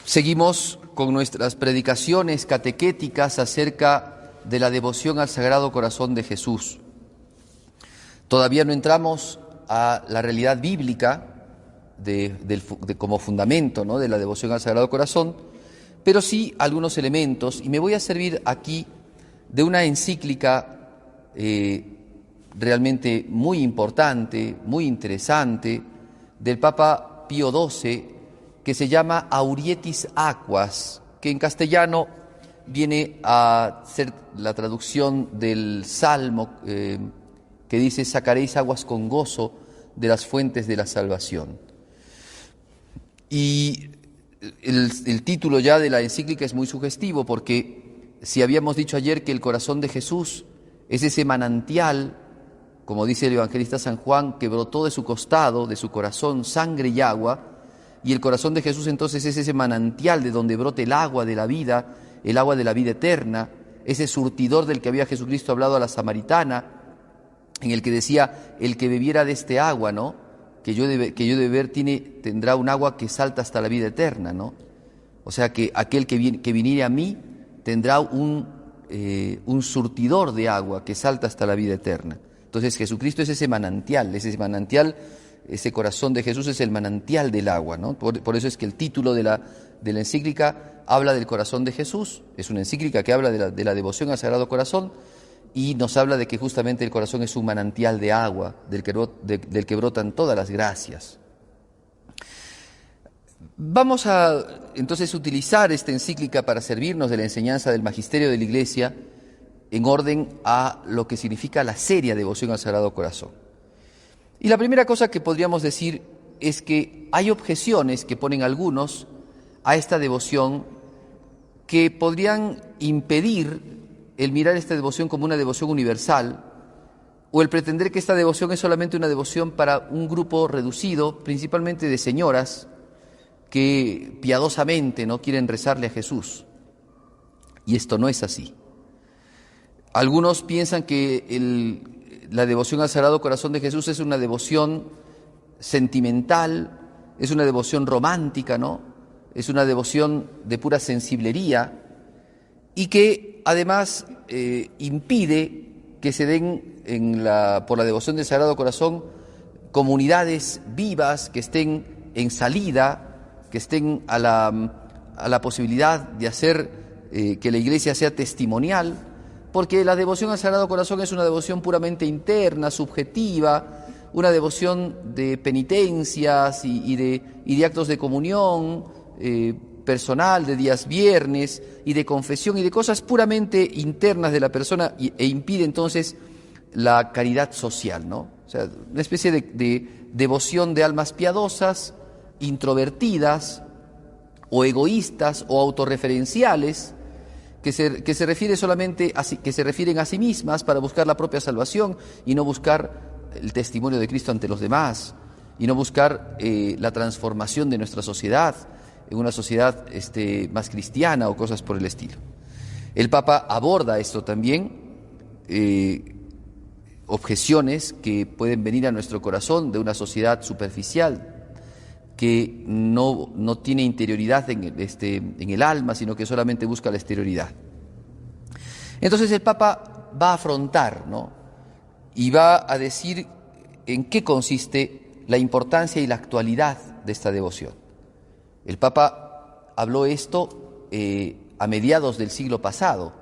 Seguimos con nuestras predicaciones catequéticas acerca de la devoción al Sagrado Corazón de Jesús. Todavía no entramos a la realidad bíblica como fundamento, ¿no?, de la devoción al Sagrado Corazón, pero sí algunos elementos, y me voy a servir aquí de una encíclica realmente muy importante, muy interesante, del Papa Pío XII, que se llama Aurietis Aquas, que en castellano viene a ser la traducción del Salmo que dice: sacaréis aguas con gozo de las fuentes de la salvación. Y el título ya de la encíclica es muy sugestivo, porque si habíamos dicho ayer que el corazón de Jesús es ese manantial, como dice el evangelista San Juan, que brotó de su costado, de su corazón, sangre y agua, y el corazón de Jesús entonces es ese manantial de donde brote el agua de la vida eterna, ese surtidor del que había Jesucristo hablado a la samaritana, en el que decía: el que bebiera de este agua, ¿no?, que yo de beber tendrá un agua que salta hasta la vida eterna, ¿no? O sea que aquel que viniere a mí tendrá un surtidor de agua que salta hasta la vida eterna. Entonces Jesucristo es ese manantial, ese corazón de Jesús es el manantial del agua, ¿no? Por eso es que el título de la encíclica habla del corazón de Jesús. Es una encíclica que habla de la devoción al Sagrado Corazón, y nos habla de que justamente el corazón es un manantial de agua del que brotan todas las gracias. Vamos a entonces utilizar esta encíclica para servirnos de la enseñanza del magisterio de la Iglesia en orden a lo que significa la seria devoción al Sagrado Corazón. Y la primera cosa que podríamos decir es que hay objeciones que ponen algunos a esta devoción que podrían impedir el mirar esta devoción como una devoción universal, o el pretender que esta devoción es solamente una devoción para un grupo reducido, principalmente de señoras que piadosamente no quieren rezarle a Jesús. Y esto no es así. Algunos piensan que la devoción al Sagrado Corazón de Jesús es una devoción sentimental, es una devoción romántica, ¿no? Es una devoción de pura sensiblería, y que además impide que se den por la devoción del Sagrado Corazón comunidades vivas que estén en salida, que estén a la posibilidad de hacer que la Iglesia sea testimonial, porque la devoción al Sagrado Corazón es una devoción puramente interna, subjetiva, una devoción de penitencias y de actos de comunión personal, de días viernes y de confesión y de cosas puramente internas de la persona, e impide entonces la caridad social, ¿no? O sea, una especie de devoción de almas piadosas, introvertidas o egoístas o autorreferenciales, que se refieren a sí mismas para buscar la propia salvación y no buscar el testimonio de Cristo ante los demás, y no buscar la transformación de nuestra sociedad en una sociedad más cristiana o cosas por el estilo. El Papa aborda esto también, objeciones que pueden venir a nuestro corazón de una sociedad superficial que no tiene interioridad en el alma, sino que solamente busca la exterioridad. Entonces el Papa va a afrontar, ¿no?, y va a decir en qué consiste la importancia y la actualidad de esta devoción. El Papa habló esto a mediados del siglo pasado,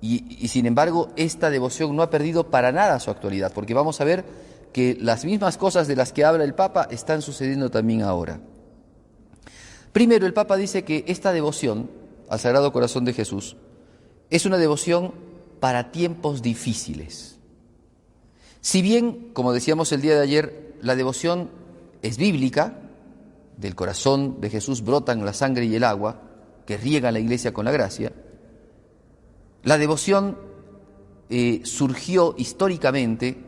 y sin embargo esta devoción no ha perdido para nada su actualidad, porque vamos a ver que las mismas cosas de las que habla el Papa están sucediendo también ahora. Primero, el Papa dice que esta devoción al Sagrado Corazón de Jesús es una devoción para tiempos difíciles. Si bien, como decíamos el día de ayer, la devoción es bíblica, del corazón de Jesús brotan la sangre y el agua que riegan la Iglesia con la gracia, la devoción surgió históricamente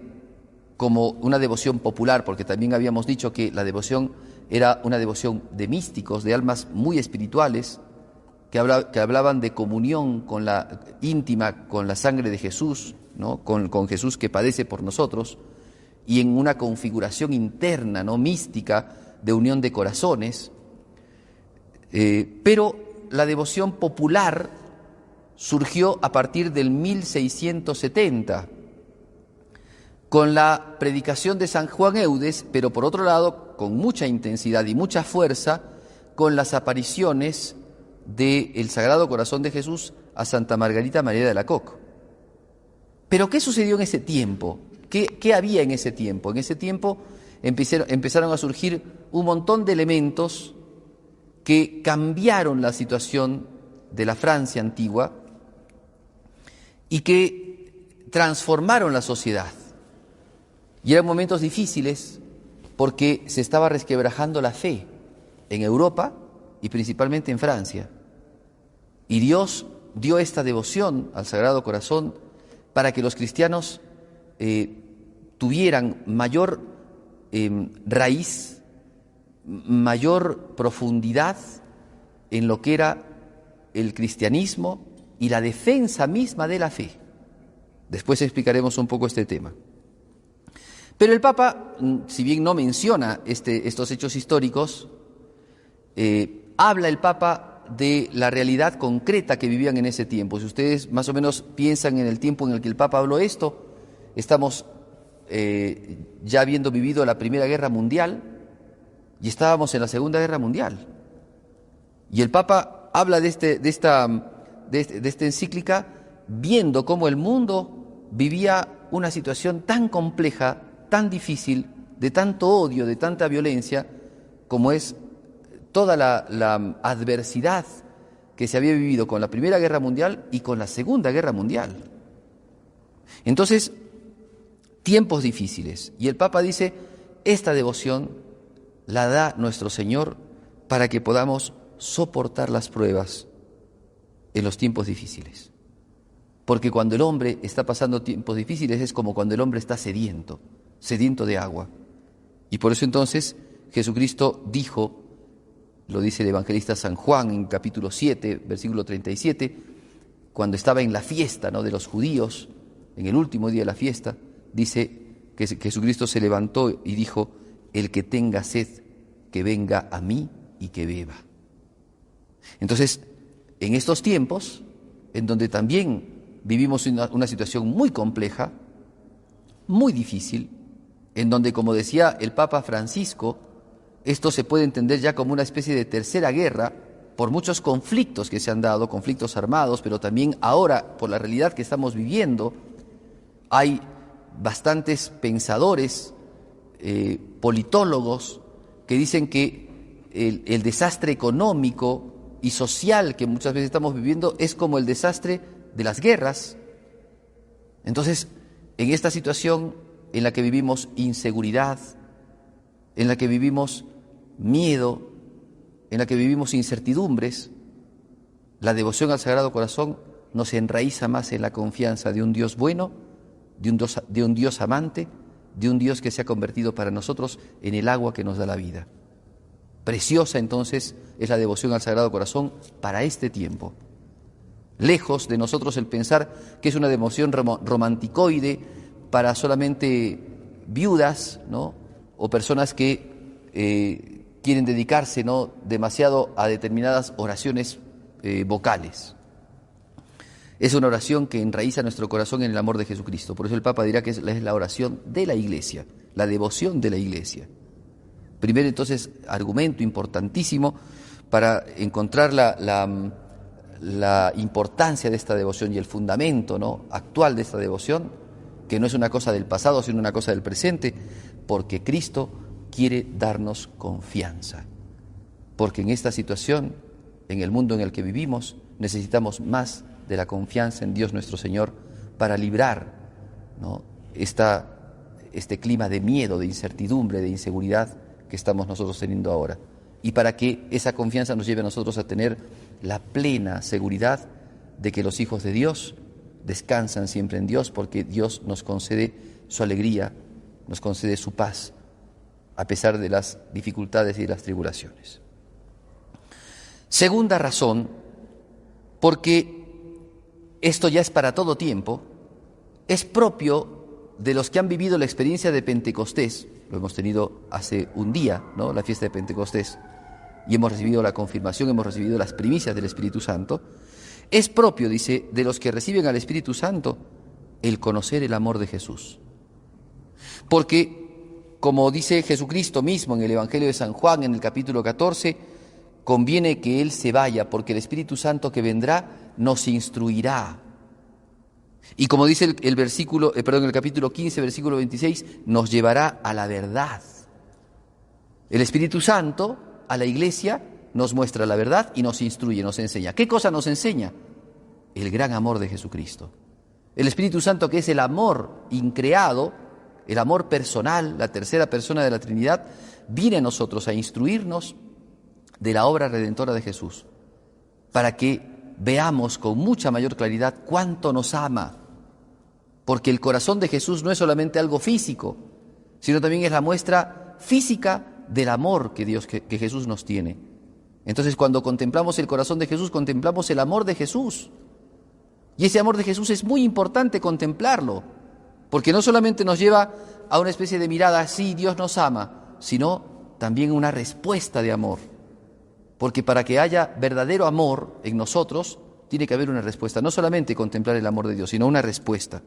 como una devoción popular, porque también habíamos dicho que la devoción era una devoción de místicos, de almas muy espirituales, que hablaban de comunión íntima con la sangre de Jesús, ¿no?, con Jesús que padece por nosotros, y en una configuración interna, ¿no?, mística, de unión de corazones. Pero la devoción popular surgió a partir del 1670, con la predicación de San Juan Eudes, pero por otro lado, con mucha intensidad y mucha fuerza, con las apariciones del Sagrado Corazón de Jesús a Santa Margarita María de Alacoque. Pero ¿qué sucedió en ese tiempo? ¿Qué había en ese tiempo? En ese tiempo empezaron a surgir un montón de elementos que cambiaron la situación de la Francia antigua y que transformaron la sociedad. Y eran momentos difíciles porque se estaba resquebrajando la fe en Europa y principalmente en Francia. Y Dios dio esta devoción al Sagrado Corazón para que los cristianos tuvieran mayor raíz, mayor profundidad en lo que era el cristianismo y la defensa misma de la fe. Después explicaremos un poco este tema. Pero el Papa, si bien no menciona estos hechos históricos, habla el Papa de la realidad concreta que vivían en ese tiempo. Si ustedes más o menos piensan en el tiempo en el que el Papa habló esto, estamos ya habiendo vivido la Primera Guerra Mundial y estábamos en la Segunda Guerra Mundial. Y el Papa habla de esta encíclica viendo cómo el mundo vivía una situación tan compleja, tan difícil, de tanto odio, de tanta violencia, como es toda la adversidad que se había vivido con la Primera Guerra Mundial y con la Segunda Guerra Mundial. Entonces, tiempos difíciles. Y el Papa dice, esta devoción la da nuestro Señor para que podamos soportar las pruebas en los tiempos difíciles. Porque cuando el hombre está pasando tiempos difíciles es como cuando el hombre está sediento de agua. Y por eso entonces Jesucristo dijo, lo dice el evangelista San Juan en capítulo 7, versículo 37, cuando estaba en la fiesta, ¿no?, de los judíos, en el último día de la fiesta, dice que Jesucristo se levantó y dijo, el que tenga sed, que venga a mí y que beba. Entonces, en estos tiempos, en donde también vivimos una situación muy compleja, muy difícil, en donde, como decía el Papa Francisco, esto se puede entender ya como una especie de tercera guerra por muchos conflictos que se han dado, conflictos armados, pero también ahora, por la realidad que estamos viviendo, hay bastantes pensadores, politólogos, que dicen que el desastre económico y social que muchas veces estamos viviendo es como el desastre de las guerras. Entonces, en esta situación en la que vivimos inseguridad, en la que vivimos miedo, en la que vivimos incertidumbres, la devoción al Sagrado Corazón nos enraiza más en la confianza de un Dios bueno, de un Dios amante, de un Dios que se ha convertido para nosotros en el agua que nos da la vida. Preciosa entonces es la devoción al Sagrado Corazón para este tiempo. Lejos de nosotros el pensar que es una devoción romanticoide para solamente viudas, ¿no?, o personas que quieren dedicarse, ¿no?, demasiado a determinadas oraciones vocales. Es una oración que enraiza nuestro corazón en el amor de Jesucristo. Por eso el Papa dirá que es la oración de la Iglesia, la devoción de la Iglesia. Primero, entonces, argumento importantísimo para encontrar la importancia de esta devoción y el fundamento, ¿no?, actual de esta devoción, que no es una cosa del pasado, sino una cosa del presente, porque Cristo quiere darnos confianza. Porque en esta situación, en el mundo en el que vivimos, necesitamos más de la confianza en Dios nuestro Señor para librar, ¿no?, este clima de miedo, de incertidumbre, de inseguridad que estamos nosotros teniendo ahora. Y para que esa confianza nos lleve a nosotros a tener la plena seguridad de que los hijos de Dios descansan siempre en Dios, porque Dios nos concede su alegría, nos concede su paz, a pesar de las dificultades y de las tribulaciones. Segunda razón, porque esto ya es para todo tiempo, es propio de los que han vivido la experiencia de Pentecostés. Lo hemos tenido hace un día, ¿no?, la fiesta de Pentecostés. y hemos recibido la confirmación, hemos recibido las primicias del Espíritu Santo, es propio, dice, de los que reciben al Espíritu Santo el conocer el amor de Jesús. Porque, como dice Jesucristo mismo en el Evangelio de San Juan, en el capítulo 14, conviene que Él se vaya, porque el Espíritu Santo que vendrá nos instruirá. Y como dice el capítulo 15, versículo 26, nos llevará a la verdad. El Espíritu Santo a la Iglesia nos muestra la verdad y nos instruye, nos enseña. ¿Qué cosa nos enseña? El gran amor de Jesucristo. El Espíritu Santo, que es el amor increado, el amor personal, la tercera persona de la Trinidad, viene a nosotros a instruirnos de la obra redentora de Jesús, para que veamos con mucha mayor claridad cuánto nos ama, porque el corazón de Jesús no es solamente algo físico, sino también es la muestra física del amor que Jesús nos tiene. Entonces, cuando contemplamos el corazón de Jesús, contemplamos el amor de Jesús. Y ese amor de Jesús es muy importante contemplarlo, porque no solamente nos lleva a una especie de mirada, sí, Dios nos ama, sino también una respuesta de amor. Porque para que haya verdadero amor en nosotros, tiene que haber una respuesta. No solamente contemplar el amor de Dios, sino una respuesta.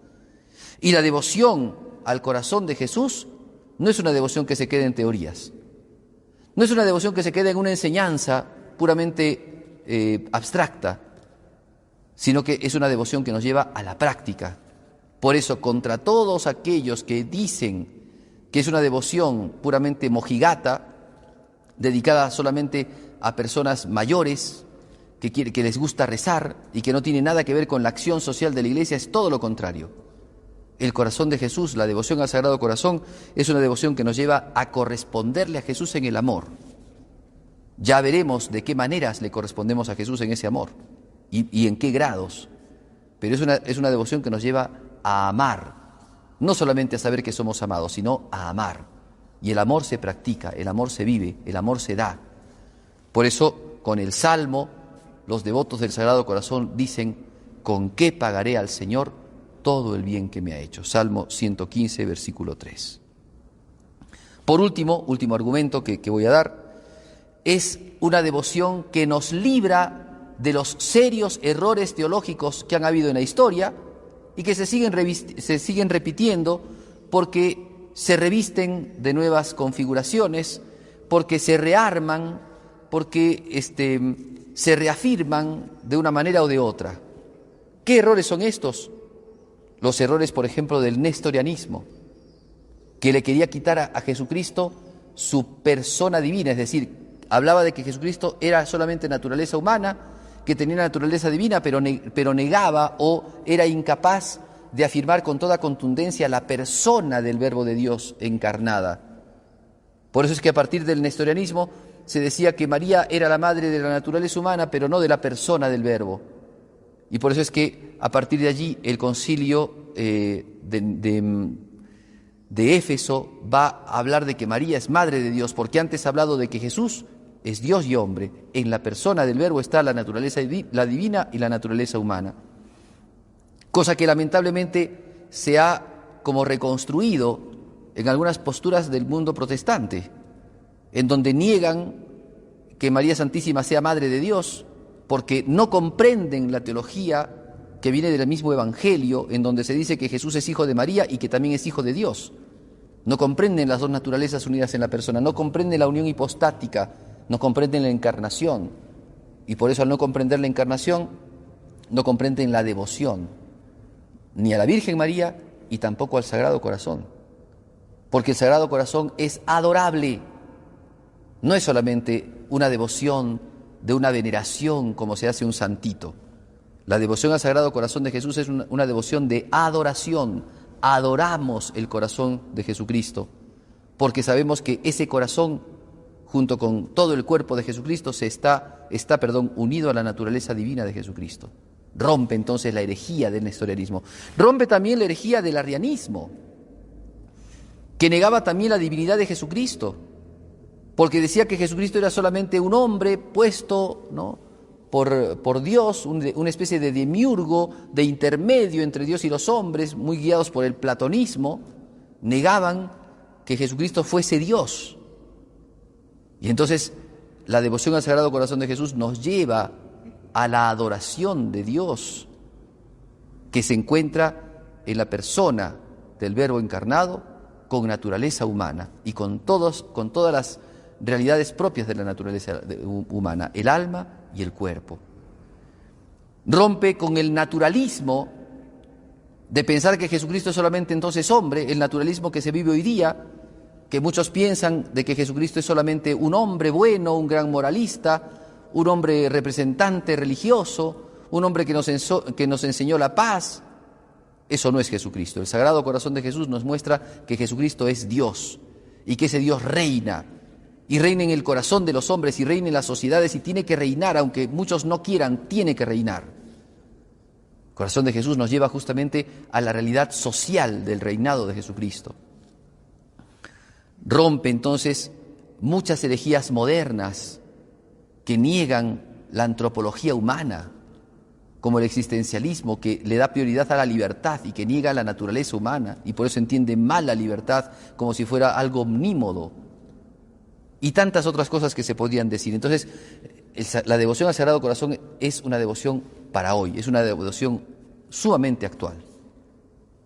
Y la devoción al corazón de Jesús no es una devoción que se quede en teorías. No es una devoción que se quede en una enseñanza puramente abstracta, sino que es una devoción que nos lleva a la práctica. Por eso, contra todos aquellos que dicen que es una devoción puramente mojigata, dedicada solamente a personas mayores, que les gusta rezar y que no tiene nada que ver con la acción social de la Iglesia, es todo lo contrario. El corazón de Jesús, la devoción al Sagrado Corazón, es una devoción que nos lleva a corresponderle a Jesús en el amor. Ya veremos de qué maneras le correspondemos a Jesús en ese amor y en qué grados. Pero es una devoción que nos lleva a amar, no solamente a saber que somos amados, sino a amar. Y el amor se practica, el amor se vive, el amor se da. Por eso, con el Salmo, los devotos del Sagrado Corazón dicen: ¿con qué pagaré al Señor todo el bien que me ha hecho? Salmo 115, versículo 3. Por último argumento que voy a dar, es una devoción que nos libra de los serios errores teológicos que han habido en la historia y que se siguen repitiendo porque se revisten de nuevas configuraciones, porque se rearman, porque se reafirman de una manera o de otra. ¿Qué errores son estos? Los errores, por ejemplo, del nestorianismo, que le quería quitar a Jesucristo su persona divina, es decir, hablaba de que Jesucristo era solamente naturaleza humana, que tenía naturaleza divina, pero negaba o era incapaz de afirmar con toda contundencia la persona del Verbo de Dios encarnada. Por eso es que a partir del nestorianismo se decía que María era la madre de la naturaleza humana, pero no de la persona del Verbo. Y por eso es que a partir de allí el concilio de Éfeso va a hablar de que María es madre de Dios, porque antes ha hablado de que Jesús es Dios y hombre. En la persona del Verbo está la naturaleza la divina y la naturaleza humana. Cosa que lamentablemente se ha como reconstruido en algunas posturas del mundo protestante, en donde niegan que María Santísima sea madre de Dios, porque no comprenden la teología que viene del mismo Evangelio, en donde se dice que Jesús es hijo de María y que también es hijo de Dios. No comprenden las dos naturalezas unidas en la persona, no comprenden la unión hipostática, no comprenden la encarnación. Y por eso, al no comprender la encarnación, no comprenden la devoción, ni a la Virgen María y tampoco al Sagrado Corazón. Porque el Sagrado Corazón es adorable. No es solamente una devoción de una veneración como se hace un santito. La devoción al Sagrado Corazón de Jesús es una devoción de adoración. Adoramos el corazón de Jesucristo, porque sabemos que ese corazón, junto con todo el cuerpo de Jesucristo, está unido a la naturaleza divina de Jesucristo. Rompe entonces la herejía del nestorianismo. Rompe también la herejía del arrianismo, que negaba también la divinidad de Jesucristo, porque decía que Jesucristo era solamente un hombre puesto, ¿no?, por Dios, una especie de demiurgo, de intermedio entre Dios y los hombres, muy guiados por el platonismo. Negaban que Jesucristo fuese Dios. Y entonces la devoción al Sagrado Corazón de Jesús nos lleva a la adoración de Dios, que se encuentra en la persona del Verbo encarnado, con naturaleza humana y con todas las realidades propias de la naturaleza humana, el alma y el cuerpo. Rompe con el naturalismo de pensar que Jesucristo es solamente entonces hombre, el naturalismo que se vive hoy día, que muchos piensan de que Jesucristo es solamente un hombre bueno, un gran moralista, un hombre representante religioso, un hombre que nos enseñó la paz. Eso no es Jesucristo. El Sagrado Corazón de Jesús nos muestra que Jesucristo es Dios y que ese Dios reina, y reina en el corazón de los hombres y reina en las sociedades, y tiene que reinar, aunque muchos no quieran, tiene que reinar. El corazón de Jesús nos lleva justamente a la realidad social del reinado de Jesucristo. Rompe entonces muchas herejías modernas que niegan la antropología humana, como el existencialismo, que le da prioridad a la libertad y que niega la naturaleza humana, y por eso entiende mal la libertad como si fuera algo omnímodo, y tantas otras cosas que se podrían decir. Entonces, la devoción al Sagrado Corazón es una devoción para hoy, es una devoción sumamente actual,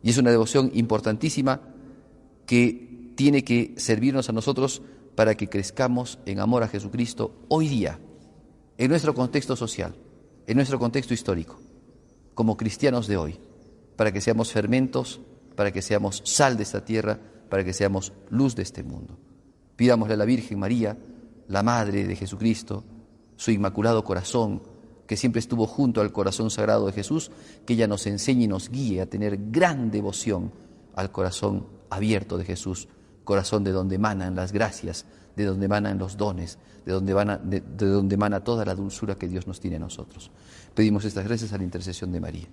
y es una devoción importantísima que tiene que servirnos a nosotros para que crezcamos en amor a Jesucristo hoy día, en nuestro contexto social, en nuestro contexto histórico, como cristianos de hoy, para que seamos fermentos, para que seamos sal de esta tierra, para que seamos luz de este mundo. Pidámosle a la Virgen María, la Madre de Jesucristo, su Inmaculado Corazón, que siempre estuvo junto al corazón sagrado de Jesús, que ella nos enseñe y nos guíe a tener gran devoción al corazón abierto de Jesús, corazón de donde emanan las gracias, de donde emanan los dones, de donde emana toda la dulzura que Dios nos tiene a nosotros. Pedimos estas gracias a la intercesión de María.